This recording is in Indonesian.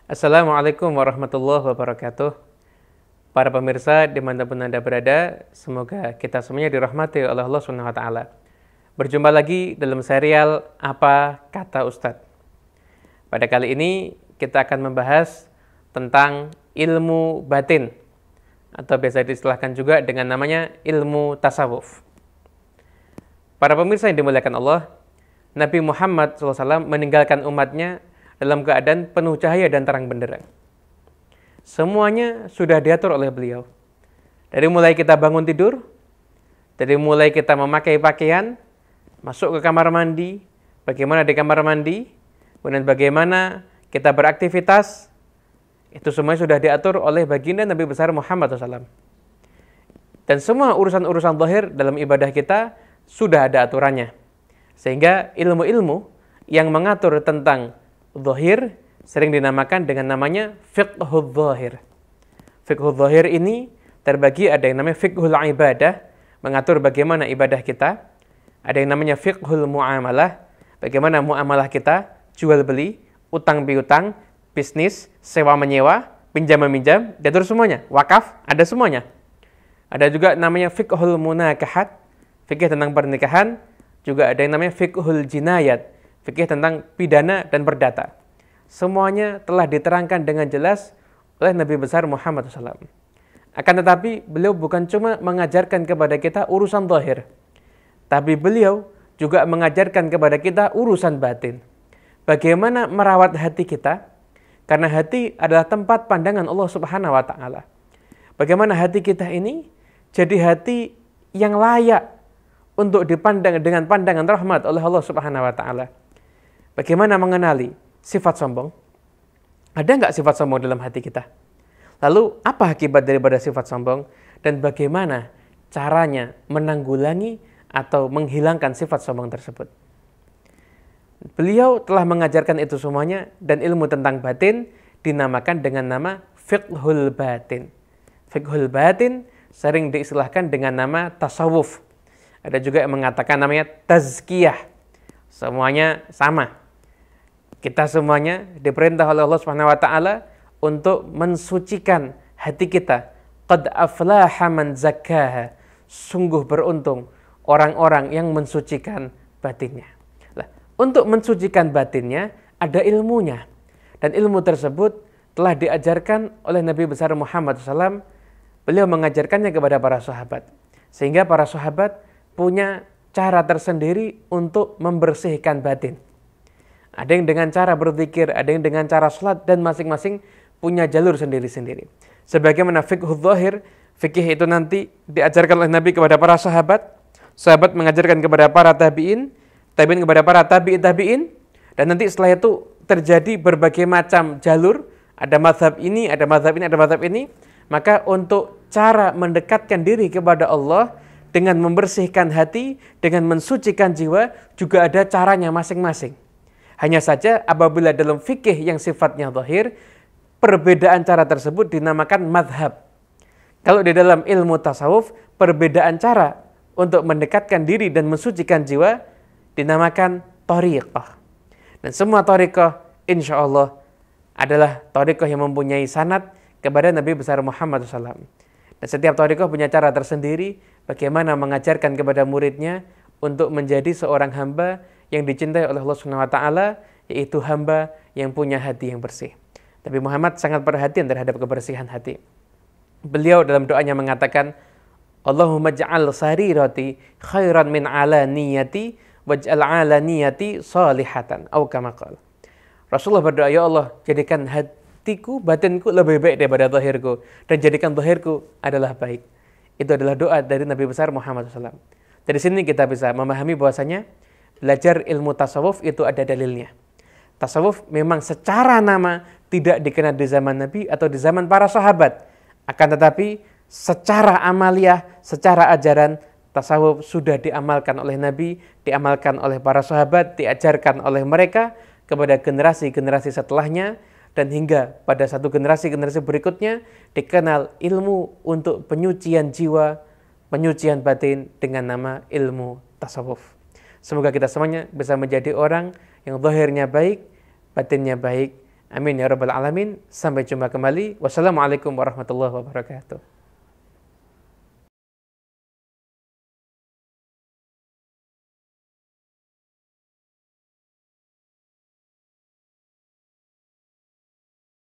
Assalamualaikum warahmatullahi wabarakatuh. Para pemirsa dimanapun Anda berada, semoga kita semuanya dirahmati oleh Allah Subhanahu wa Ta'ala. Berjumpa lagi dalam serial Apa Kata Ustadz. Pada kali ini kita akan membahas tentang ilmu batin, atau biasa diistilahkan juga dengan namanya ilmu tasawuf. Para pemirsa yang dimuliakan Allah, Nabi Muhammad SAW meninggalkan umatnya dalam keadaan penuh cahaya dan terang benderang. Semuanya sudah diatur oleh beliau. Dari mulai kita bangun tidur, dari mulai kita memakai pakaian, masuk ke kamar mandi, bagaimana di kamar mandi, kemudian bagaimana kita beraktivitas, itu semuanya sudah diatur oleh baginda Nabi besar Muhammad SAW. Dan semua urusan-urusan zahir dalam ibadah kita sudah ada aturannya. Sehingga ilmu-ilmu yang mengatur tentang zahir sering dinamakan dengan namanya fiqhul zahir. Fiqhul zahir ini terbagi, ada yang namanya fiqhul ibadah, mengatur bagaimana ibadah kita. Ada yang namanya fiqhul muamalah, bagaimana muamalah kita, jual beli, utang piutang, bisnis, sewa menyewa, pinjam meminjam, diatur semuanya. Wakaf, ada semuanya. Ada juga namanya fiqhul munakahat, fikih tentang pernikahan. Juga ada yang namanya fiqhul jinayat, fikih tentang pidana dan perdata. Semuanya telah diterangkan dengan jelas oleh Nabi besar Muhammad SAW. Akan tetapi beliau bukan cuma mengajarkan kepada kita urusan zahir, tapi beliau juga mengajarkan kepada kita urusan batin. Bagaimana merawat hati kita, karena hati adalah tempat pandangan Allah Subhanahu wa Ta'ala. Bagaimana hati kita ini jadi hati yang layak untuk dipandang dengan pandangan rahmat oleh Allah Subhanahu wa Ta'ala. Bagaimana mengenali sifat sombong? Ada nggak sifat sombong dalam hati kita? Lalu apa akibat daripada sifat sombong? Dan bagaimana caranya menanggulangi atau menghilangkan sifat sombong tersebut? Beliau telah mengajarkan itu semuanya, dan ilmu tentang batin dinamakan dengan nama fiqhul batin. Fiqhul batin sering diistilahkan dengan nama tasawuf. Ada juga yang mengatakan namanya tazkiyah. Semuanya sama. Kita semuanya diperintah oleh Allah Subhanahu wa Ta'ala untuk mensucikan hati kita. Qad aflaha man zakkaha. Sungguh beruntung orang-orang yang mensucikan batinnya. Nah, untuk mensucikan batinnya ada ilmunya. Dan ilmu tersebut telah diajarkan oleh Nabi besar Muhammad SAW. Beliau mengajarkannya kepada para sahabat. Sehingga para sahabat punya cara tersendiri untuk membersihkan batin. Ada yang dengan cara berzikir, ada yang dengan cara salat, dan masing-masing punya jalur sendiri-sendiri. Sebagaimana fiqhul zahir, fikih itu nanti diajarkan oleh Nabi kepada para sahabat, sahabat mengajarkan kepada para tabi'in, tabi'in kepada para tabi'in, dan nanti setelah itu terjadi berbagai macam jalur, ada mazhab ini, ada mazhab ini, ada mazhab ini. Maka untuk cara mendekatkan diri kepada Allah dengan membersihkan hati, dengan mensucikan jiwa, juga ada caranya masing-masing. Hanya saja apabila dalam fikih yang sifatnya zahir, perbedaan cara tersebut dinamakan madhab. Kalau di dalam ilmu tasawuf, perbedaan cara untuk mendekatkan diri dan mensucikan jiwa dinamakan thariqah. Dan semua thariqah insya Allah adalah thariqah yang mempunyai sanad kepada Nabi besar Muhammad SAW. Dan setiap thariqah punya cara tersendiri bagaimana mengajarkan kepada muridnya untuk menjadi seorang hamba yang dicintai oleh Allah Subhanahu wa Ta'ala, yaitu hamba yang punya hati yang bersih. Tapi Muhammad sangat perhatian terhadap kebersihan hati. Beliau dalam doanya mengatakan, Allahumma ja'al sarirati khairan min alaniyati waj'al alaniyati salihatan. Atau kama qala. Rasulullah berdoa, ya Allah, jadikan hatiku, batinku lebih baik daripada zahirku, dan jadikan zahirku adalah baik. Itu adalah doa dari Nabi besar Muhammad SAW. Dari sini kita bisa memahami bahwasanya belajar ilmu tasawuf itu ada dalilnya. Tasawuf memang secara nama tidak dikenal di zaman Nabi atau di zaman para sahabat. Akan tetapi secara amaliyah, secara ajaran, tasawuf sudah diamalkan oleh Nabi, diamalkan oleh para sahabat, diajarkan oleh mereka kepada generasi-generasi setelahnya, dan hingga pada satu generasi-generasi berikutnya dikenal ilmu untuk penyucian jiwa, penyucian batin dengan nama ilmu tasawuf. Semoga kita semuanya bisa menjadi orang yang zahirnya baik, batinnya baik. Amin ya rabbal alamin. Sampai jumpa kembali. Wassalamualaikum warahmatullahi wabarakatuh.